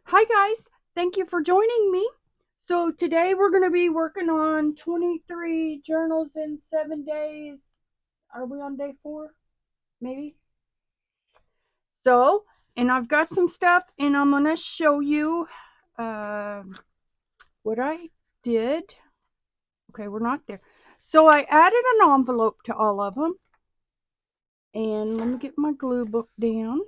Hi guys, thank you for joining me. So today we're going to be working on 23 journals in 7 days. Are we on day 4? Maybe. So, and I've got some stuff and I'm going to show you uh, what I did. Okay, we're not there. So I added an envelope to all of them. And let me get my glue book down.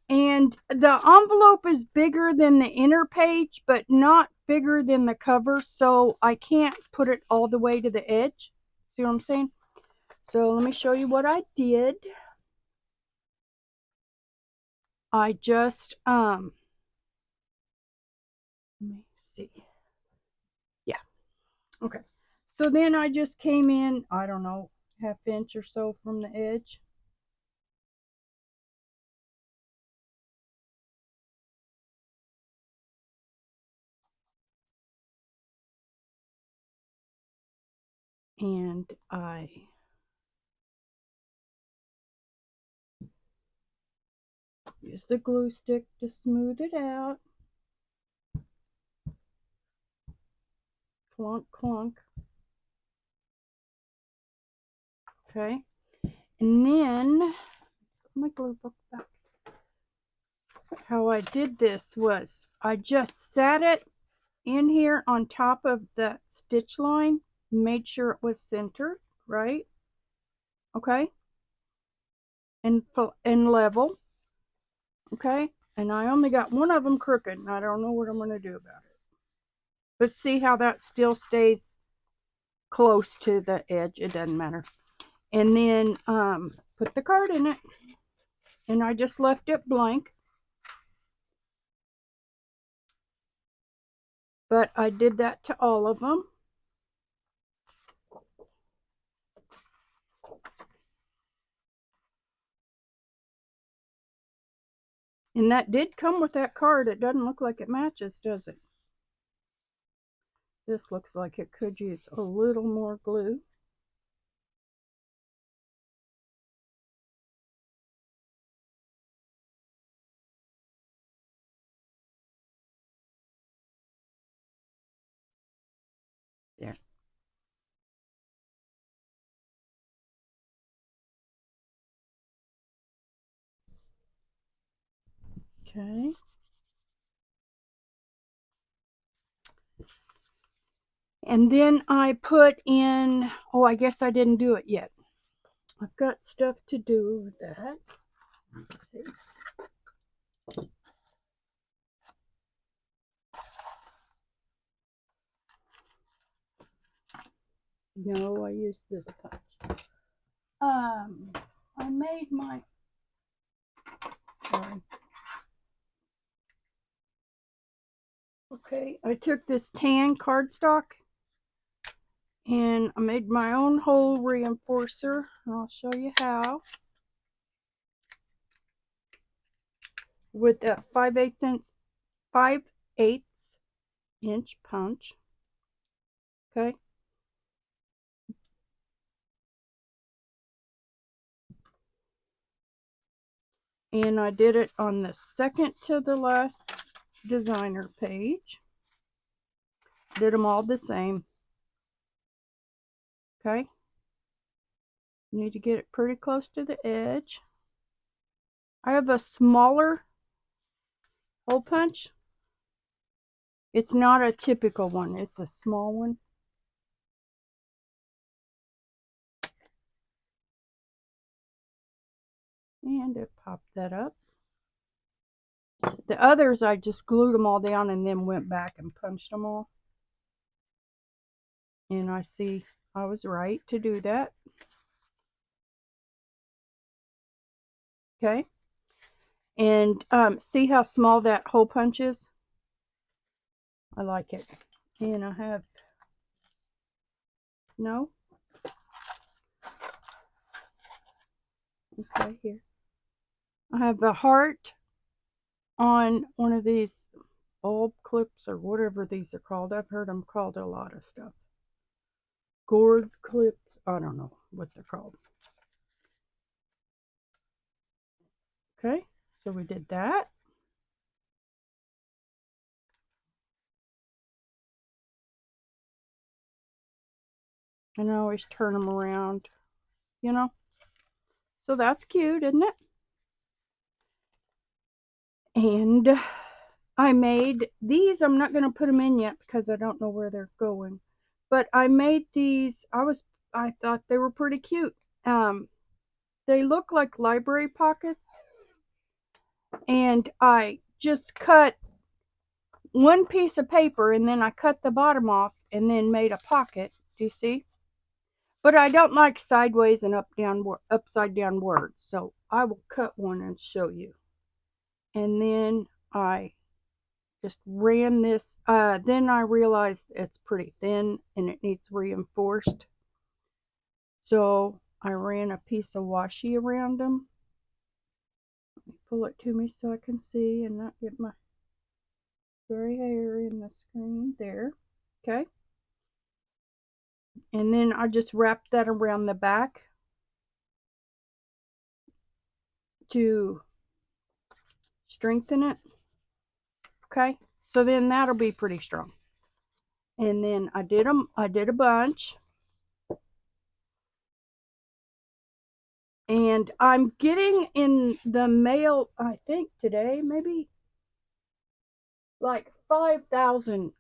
And the envelope is bigger than the inner page, but not bigger than the cover, so I can't put it all the way to the edge. See what I'm saying? So let me show you what I did. I just let me see. Yeah. Okay. So then I just came in, I don't know, half inch or so from the edge. And I use the glue stick to smooth it out. Clunk, clunk. Okay. And then my glue book back. How I did this was I just sat it in here on top of the stitch line, made sure it was centered, right? Okay. And level. Okay. And I only got one of them crooked, and I don't know what I'm going to do about it. But see how that still stays close to the edge. It doesn't matter. And then put the card in it. And I just left it blank. But I did that to all of them. And that did come with that card. It doesn't look like it matches, does it? This looks like it could use a little more glue. There. Okay. And then I put in, oh, I guess I didn't do it yet. I've got stuff to do with that. Let's see. No, I used this punch. Um, I made my, sorry. Okay, I took this tan cardstock and I made my own hole reinforcer. I'll show you how. With a 5/8 inch punch. Okay. And I did it on the second to the last designer page. Did them all the same. Okay. You need to get it pretty close to the edge. I have a smaller hole punch. It's not a typical one, it's a small one. And I popped that up. The others, I just glued them all down and then went back and punched them all. And I see I was right to do that. Okay. And see how small that hole punch is? I like it. And I have, no? Okay, here. I have the heart on one of these bulb clips or whatever these are called. I've heard them called a lot of stuff. Gourd clips. I don't know what they're called. Okay, so we did that. And I always turn them around, you know. So that's cute, isn't it? And I made these. I'm not going to put them in yet because I don't know where they're going. But I made these. I thought they were pretty cute. They look like library pockets, and I just cut one piece of paper and then I cut the bottom off and then made a pocket. Do you see? But I don't like sideways and upside down words, so I will cut one and show you. And then I just ran this. Then I realized it's pretty thin and it needs reinforced. So I ran a piece of washi around them. Let me pull it to me so I can see and not get my gray hair in the screen there. Okay. And then I just wrapped that around the back to strengthen it. Okay. So then that'll be pretty strong. And then I did a bunch. And I'm getting in the mail, I think today, maybe like 5,000,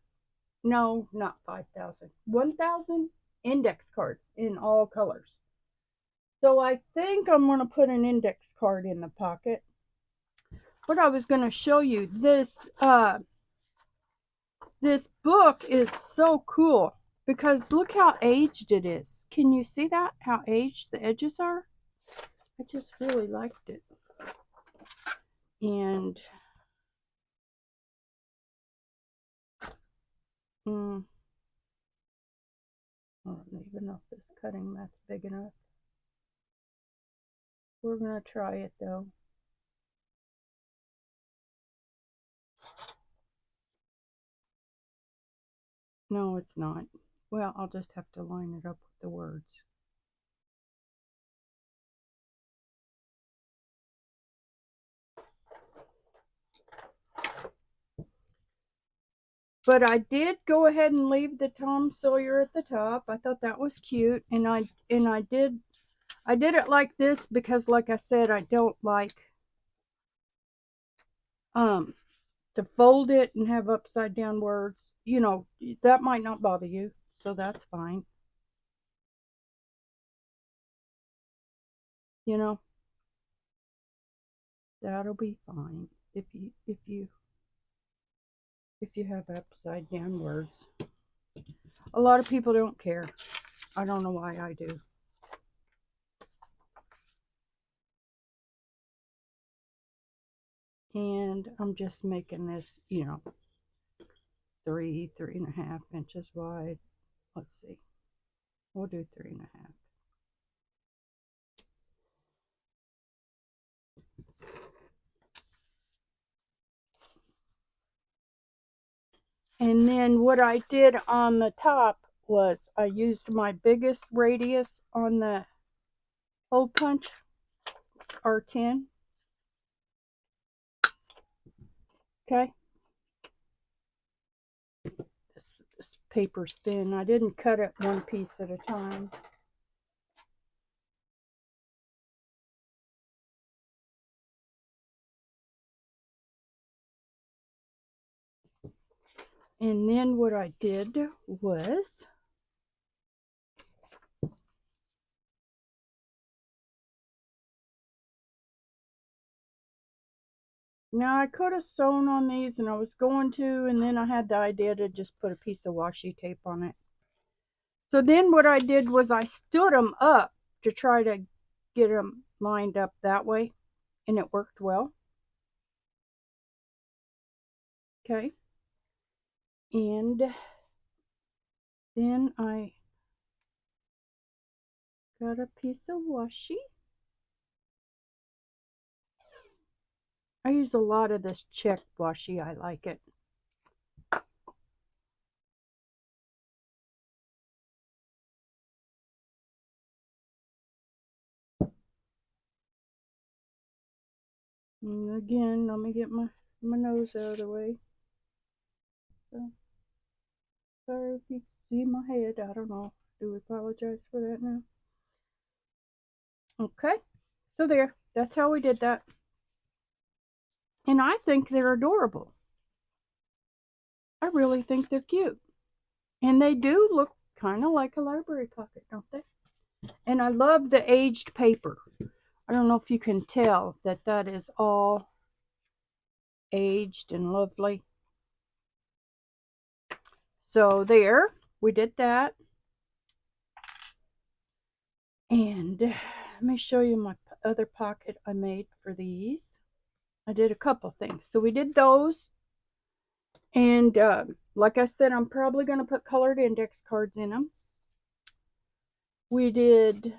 no, not 5,000, 1,000 index cards in all colors. So I think I'm going to put an index card in the pocket. But I was going to show you this, this book is so cool because look how aged it is. Can you see that? How aged the edges are? I just really liked it. And I don't even know if this cutting mat's big enough. We're going to try it though. No, it's not. Well, I'll just have to line it up with the words. But I did go ahead and leave the Tom Sawyer at the top. I thought that was cute, and I did it like this because, like I said, I don't like to fold it and have upside down words. You know, that might not bother you, so that's fine. You know, that'll be fine if you have upside down words. A lot of people don't care. I don't know why I do. And I'm just making this, you know, 3.5 inches wide. Let's see. We'll do 3.5. And then what I did on the top was I used my biggest radius on the hole punch, R10. Okay. This paper's thin. I didn't cut it one piece at a time. And then what I did was now I could have sewn on these and I was going to, and then I had the idea to just put a piece of washi tape on it. So then what I did was I stood them up to try to get them lined up that way, and it worked well. Okay. And then I got a piece of washi. I use a lot of this check washi. I like it. And again, let me get my nose out of the way. So, sorry if you see my head. I don't know. do apologize for that now. Okay, so there. That's how we did that. And I think they're adorable. I really think they're cute. And they do look kind of like a library pocket, don't they? And I love the aged paper. I don't know if you can tell that that is all aged and lovely. So there, we did that. And let me show you my other pocket I made for these. I did a couple things. So we did those. And like I said, I'm probably going to put colored index cards in them. We did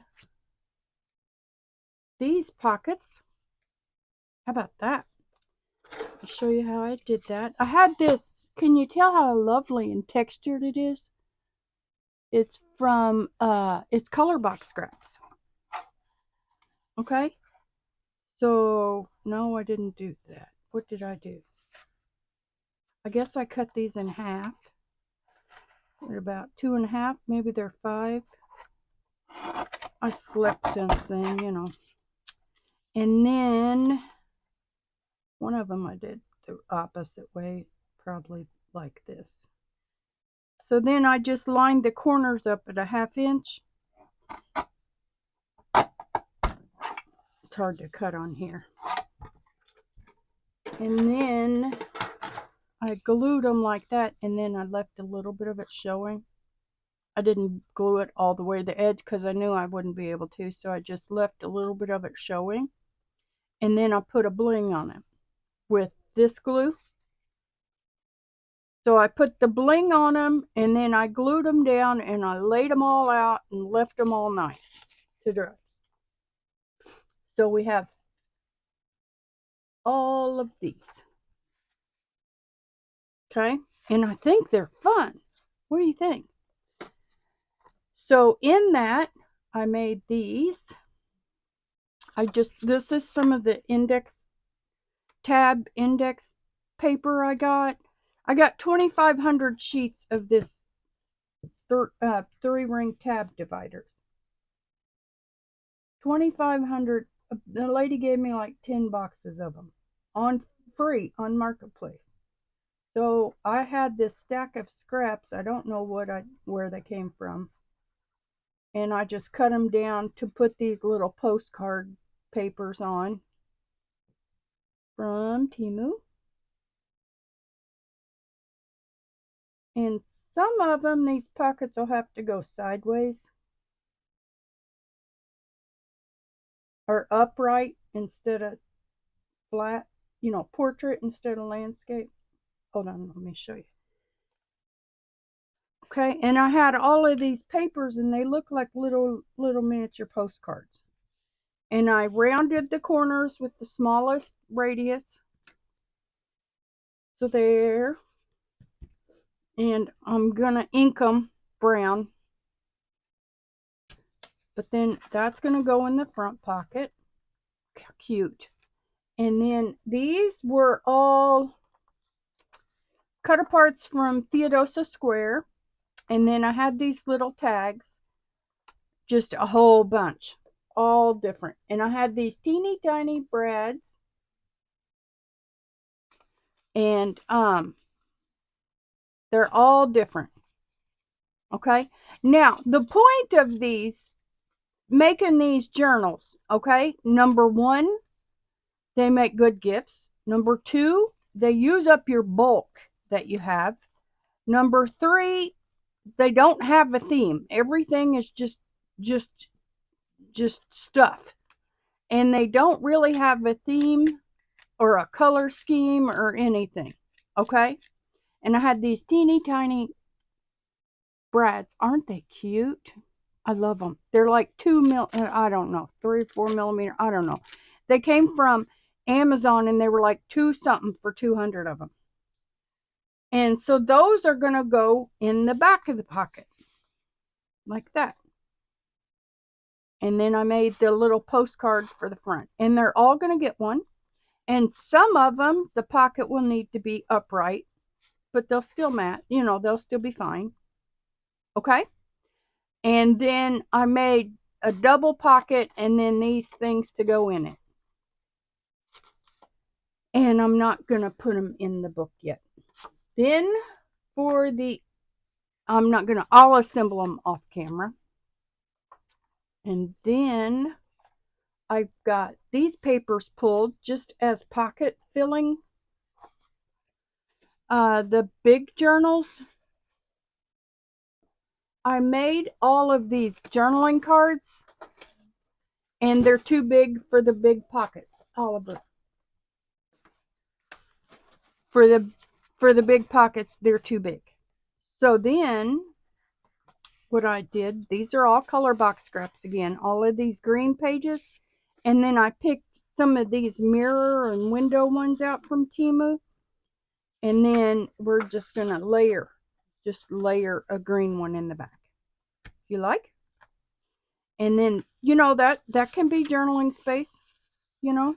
these pockets. How about that? I'll show you how I did that. I had this. Can you tell how lovely and textured it is? It's from, it's color box scraps. Okay? So, no, I didn't do that. What did I do? I guess I cut these in half. They're about 2.5, maybe they're 5. I slept since then, you know. And then one of them I did the opposite way, probably like this. So then I just lined the corners up at a 1/2 inch. It's hard to cut on here. And then I glued them like that, and then I left a little bit of it showing. I didn't glue it all the way to the edge because I knew I wouldn't be able to, so I just left a little bit of it showing. And then I put a bling on it with this glue. So I put the bling on them, and then I glued them down, and I laid them all out and left them all night to dry. So we have all of these. Okay, and I think they're fun. What do you think? So in that, I made these. This is some of the tab index paper I got. I got 2,500 sheets of this 3-ring tab dividers. 2,500. The lady gave me like 10 boxes of them on free on Marketplace. So I had this stack of scraps. I don't know where they came from. And I just cut them down to put these little postcard papers on from Temu. And some of them, these pockets will have to go sideways or upright instead of flat, you know, portrait instead of landscape. Hold on, let me show you. Okay, and I had all of these papers, and they look like little miniature postcards. And I rounded the corners with the smallest radius. So there. And I'm gonna ink them brown. But then that's gonna go in the front pocket. Cute. And then these were all cut aparts from Theodosia Square. And then I had these little tags, just a whole bunch, all different. And I had these teeny tiny brads. And they're all different. Okay. Now, the point of making these journals, okay, number 1, they make good gifts. Number 2, they use up your bulk that you have. Number 3, they don't have a theme. Everything is just stuff. And they don't really have a theme or a color scheme or anything. Okay? And I had these teeny tiny brads. Aren't they cute? I love them. They're like I don't know, 3 or 4 millimeter. I don't know. They came from Amazon, and they were like 2 something for 200 of them. And so those are going to go in the back of the pocket like that. And then I made the little postcard for the front, and they're all going to get one. And some of them, the pocket will need to be upright, but they'll still they'll still be fine. Okay? And then I made a double pocket and then these things to go in it. And I'm not going to put them in the book yet. Then for the, I'll assemble them off camera. And then I've got these papers pulled just as pocket filling. The big journals. I made all of these journaling cards and they're too big for the big pockets, Oliver. For the big pockets, they're too big. So then what I did, these are all color box scraps again, all of these green pages, and then I picked some of these mirror and window ones out from Temu, and then we're just gonna layer a green one in the back, if you like. And then, you know, that can be journaling space, you know.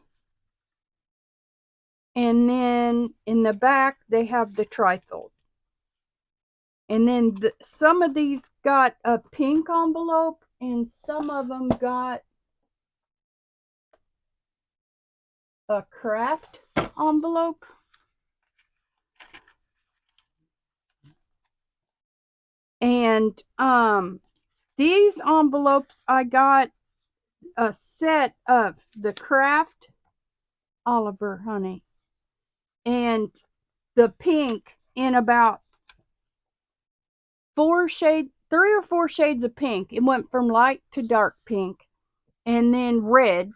And then in the back they have the trifold. And then some of these got a pink envelope and some of them got a craft envelope. And these envelopes, I got a set of the craft, Oliver, honey, and the pink in about 3 or 4 shades of pink. It went from light to dark pink, and then red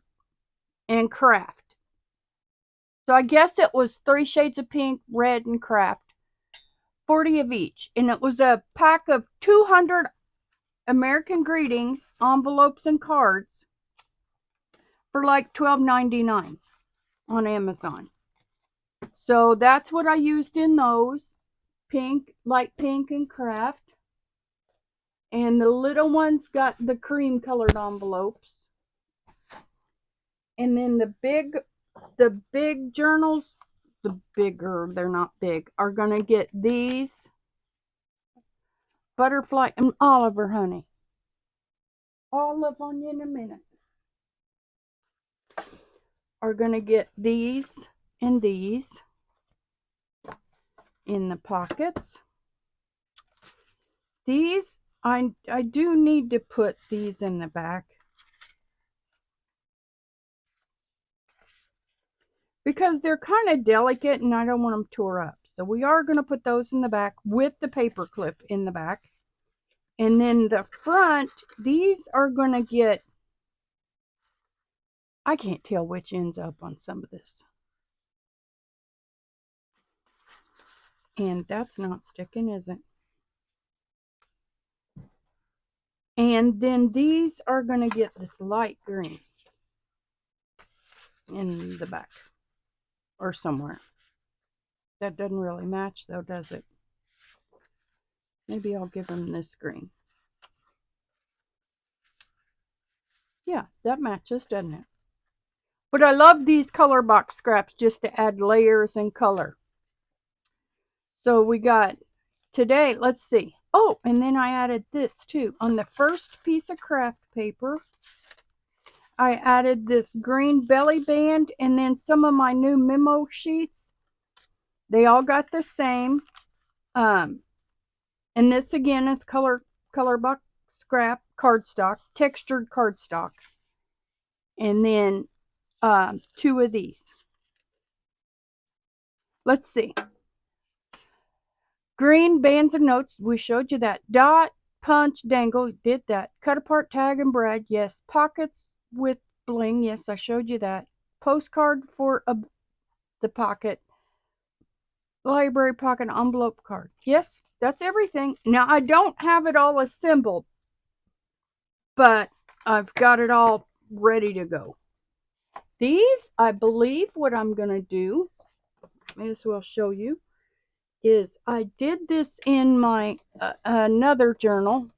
and craft. So I guess it was 3 shades of pink, red, and craft, 40 of each. And it was a pack of 200 American Greetings envelopes and cards for like $12.99 on Amazon. So that's what I used in those. Pink, light pink, and craft. And the little ones got the cream colored envelopes. And then the big journals, the bigger, they're not big, are gonna get these butterfly and Oliver, honey. Olive on you in a minute. Are gonna get these and these in the pockets. These, I do need to put these in the back because they're kind of delicate and I don't want them tore up. So we are going to put those in the back with the paper clip in the back. And then the front, these are going to get, I can't tell which ends up on some of this. And that's not sticking, is it? And then these are going to get this light green in the back or somewhere. That doesn't really match though, does it? Maybe I'll give them this green. Yeah, that matches, doesn't it? But I love these color box scraps just to add layers and color. So we got today, let's see. Oh, and then I added this too. On the first piece of craft paper, I added this green belly band and then some of my new memo sheets. They all got the same. And this again is color box scrap cardstock, textured cardstock. And then 2 of these. Let's see. Green bands of notes, we showed you that. Dot, punch, dangle, did that. Cut apart, tag, and brad, yes. Pockets with bling, yes, I showed you that. Postcard for the pocket. Library pocket envelope card. Yes, that's everything. Now, I don't have it all assembled, but I've got it all ready to go. These, I believe what I'm going to do, may as well show you, is I did this in my another journal,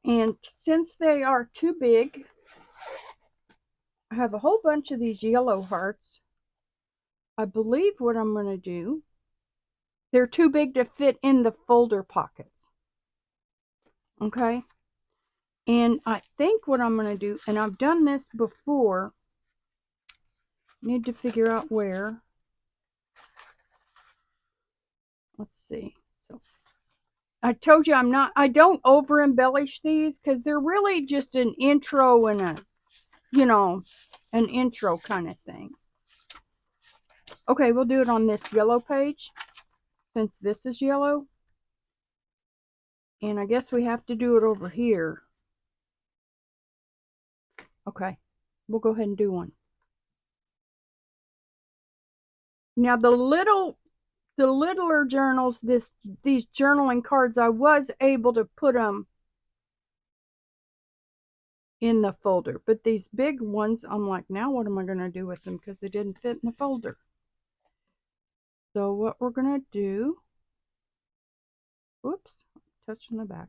and since they are too big, I have a whole bunch of these yellow hearts. I believe what I'm going to do, they're too big to fit in the folder pockets. Okay. And I think what I'm going to do, and I've done this before, need to figure out where. Let's see. So I told you I don't over embellish these because they're really just an intro and an intro kind of thing. Okay, we'll do it on this yellow page since this is yellow. And I guess we have to do it over here. Okay, we'll go ahead and do one. Now the littler journals, these journaling cards, I was able to put them in the folder, but these big ones, I'm like, now what am I going to do with them because they didn't fit in the folder? So what we're going to do, whoops, touching the back,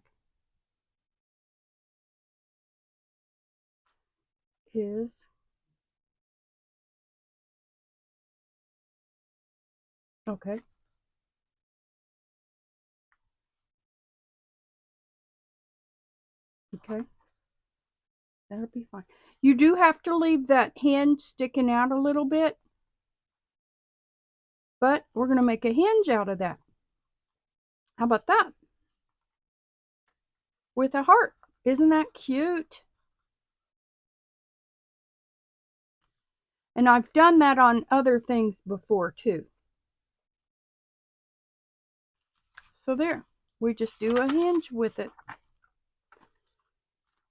is okay. Okay, that'll be fine. You do have to leave that hinge sticking out a little bit, but we're going to make a hinge out of that. How about that? With a heart. Isn't that cute? And I've done that on other things before too. So there, we just do a hinge with it.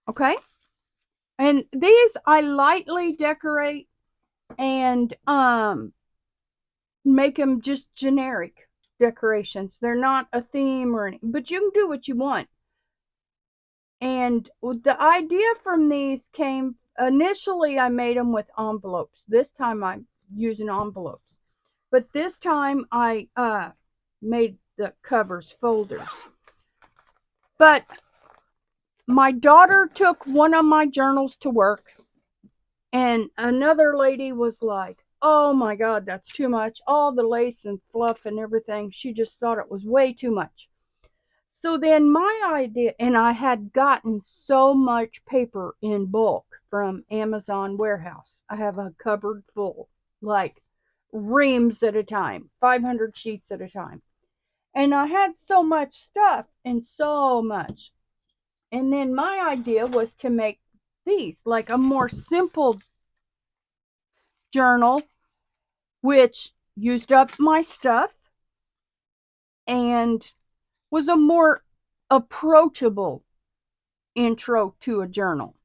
Okay? And these I lightly decorate and make them just generic decorations. They're not a theme or anything, but you can do what you want. And the idea from these came initially, I made them with envelopes. This time I'm using envelopes, but this time I made the covers folders. But my daughter took one of my journals to work, and another lady was like, oh my God, that's too much. All the lace and fluff and everything. She just thought it was way too much. So then my idea, and I had gotten so much paper in bulk from Amazon warehouse. I have a cupboard full, like reams at a time, 500 sheets at a time. And I had so much stuff and so much. And then my idea was to make these like a more simple journal, which used up my stuff and was a more approachable intro to a journal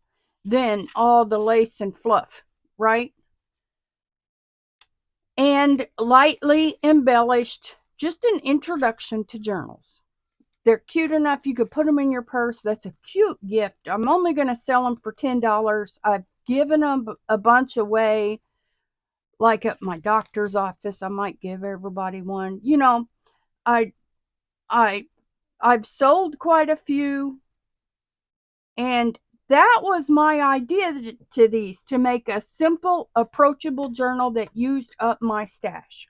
than all the lace and fluff, right? And lightly embellished, just an introduction to journals. They're cute enough you could put them in your purse. That's a cute gift. I'm only going to sell them for $10. I've given them a bunch away. Like at my doctor's office, I might give everybody one. I I I've sold quite a few, and that was my idea to these, to make a simple, approachable journal that used up my stash.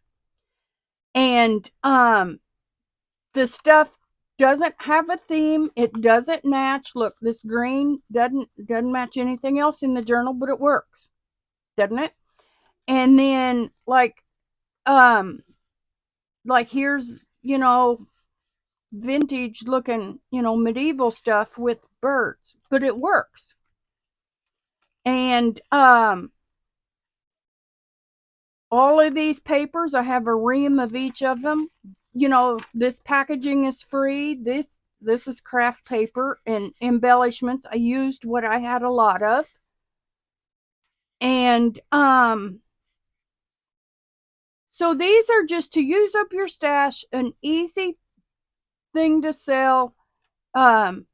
And the stuff doesn't have a theme. It doesn't match. Look, this green doesn't match anything else in the journal, but it works, doesn't it? And then um here's, vintage looking, medieval stuff with birds, but it works. And all of these papers, I have a ream of each of them. This packaging is free. This is craft paper and embellishments. I used what I had a lot of. And so these are just to use up your stash, an easy thing to sell. Um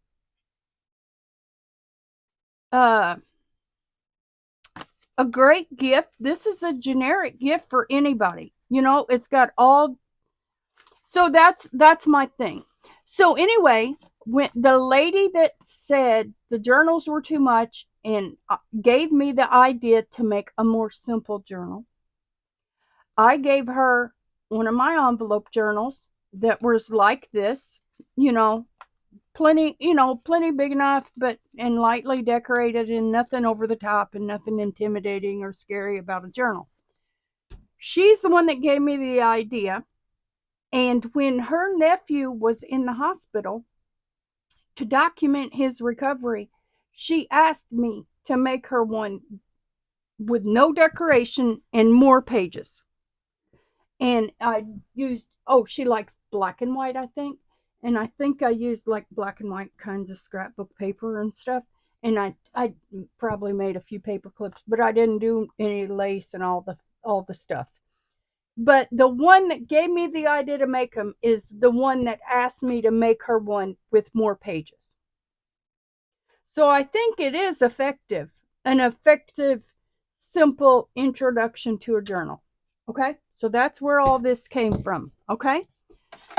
uh a great gift. This is a generic gift for anybody. It's got all. So that's my thing. So anyway, when the lady that said the journals were too much and gave me the idea to make a more simple journal, I gave her one of my envelope journals that was like this, you know, plenty, you know, plenty big enough, but and lightly decorated and nothing over the top and nothing intimidating or scary about a journal. She's the one that gave me the idea. And when her nephew was in the hospital to document his recovery, she asked me to make her one with no decoration and more pages. And I used, oh, she likes black and white, I think. And I think I used like black and white kinds of scrapbook paper and stuff. And I probably made a few paper clips, but I didn't do any lace and all the stuff. But the one that gave me the idea to make them is the one that asked me to make her one with more pages. So I think it is effective, an effective, simple introduction to a journal. Okay, so that's where all this came from. Okay,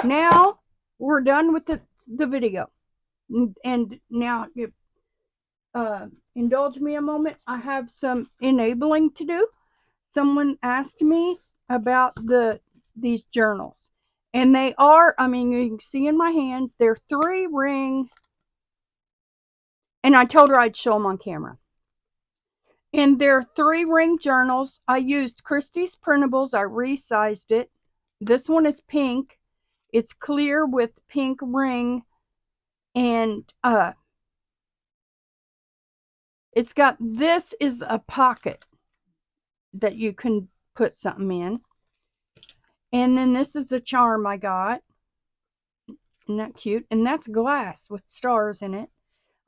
now we're done with the video. And now, indulge me a moment. I have some enabling to do. Someone asked me about these journals. And they are, I mean, you can see in my hand, they're 3-ring. And I told her I'd show them on camera. And they're 3-ring journals. I used Christie's printables. I resized it. This one is pink. It's clear with pink ring. And it's got, this is a pocket that you can put something in. And then this is a charm I got. Isn't that cute? And that's glass with stars in it.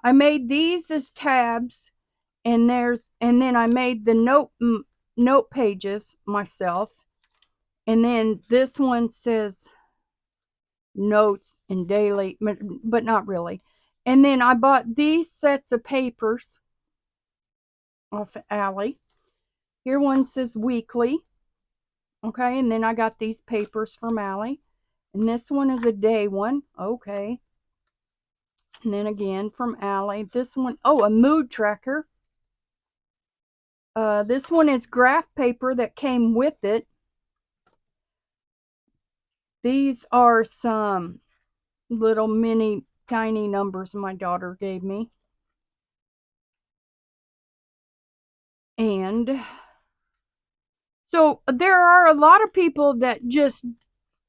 I made these as tabs, and then I made the note pages myself. And then this one says notes and daily, but not really. And then I bought these sets of papers off of Ally. Here one says weekly. Okay, and then I got these papers from Ally. And this one is a day one. Okay. And then again from Ally. This one, oh, a mood tracker. This one is graph paper that came with it. These are some little mini tiny numbers my daughter gave me. And so there are a lot of people that just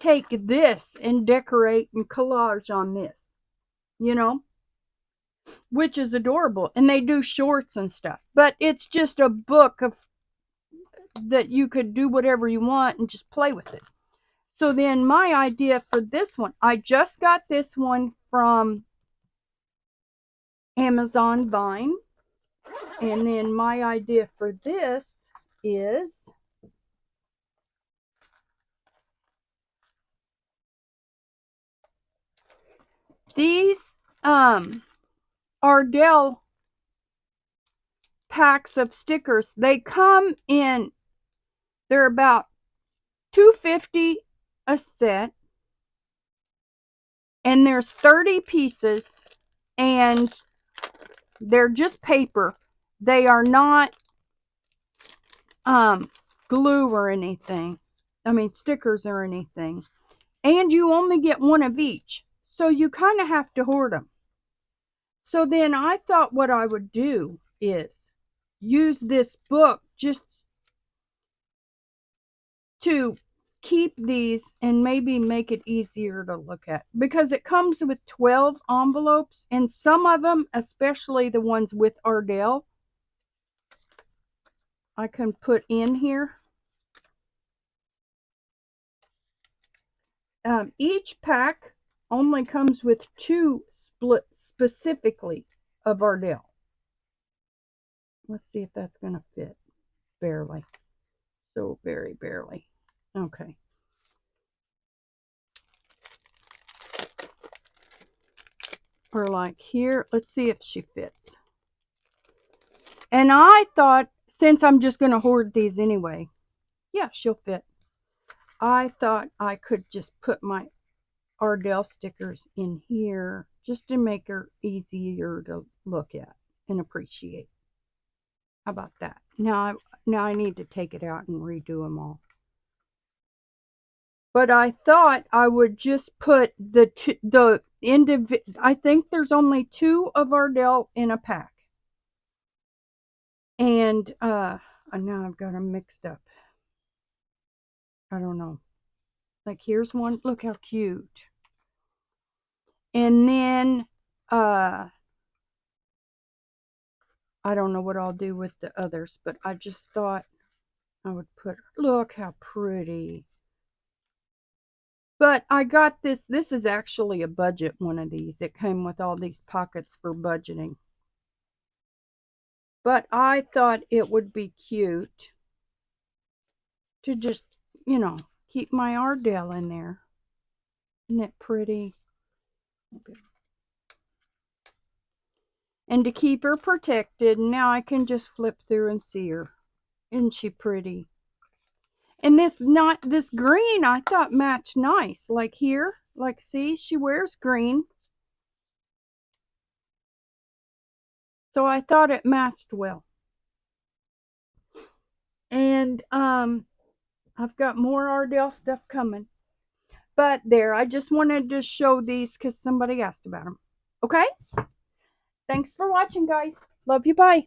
take this and decorate and collage on this, you know, which is adorable. And they do shorts and stuff. But it's just a book of that you could do whatever you want and just play with it. So then my idea for this one, I just got this one from Amazon Vine. And then my idea for this is these Ardell packs of stickers. They come in, they're about $2.50 a set, and there's 30 pieces, and they're just paper. They are not glue or anything. I mean, stickers or anything. And you only get one of each, so you kind of have to hoard them. So then I thought what I would do is use this book just to keep these and maybe make it easier to look at, because it comes with 12 envelopes, and some of them, especially the ones with Ardell, I can put in here. Each pack only comes with 2 split specifically of Ardell. Let's see if that's going to fit. Barely. So very barely. Okay. Or like here, let's see if she fits. And I thought, since I'm just going to hoard these anyway, yeah, she'll fit. I thought I could just put my Ardell stickers in here just to make her easier to look at and appreciate. How about that? Now I need to take it out and redo them all. But I thought I would just put the I think there's only 2 of Ardell in a pack. And now I've got them mixed up. I don't know. Like here's one. Look how cute. And then I don't know what I'll do with the others, but I just thought I would put, look how pretty. But I got this. This is actually a budget one of these. It came with all these pockets for budgeting. But I thought it would be cute to just, keep my Ardell in there. Isn't it pretty? Okay. And to keep her protected, now I can just flip through and see her. Isn't she pretty? And this green I thought matched nice. Like here, like see, she wears green. So I thought it matched well. And I've got more Ardell stuff coming. But there, I just wanted to show these because somebody asked about them. Okay? Thanks for watching, guys. Love you. Bye.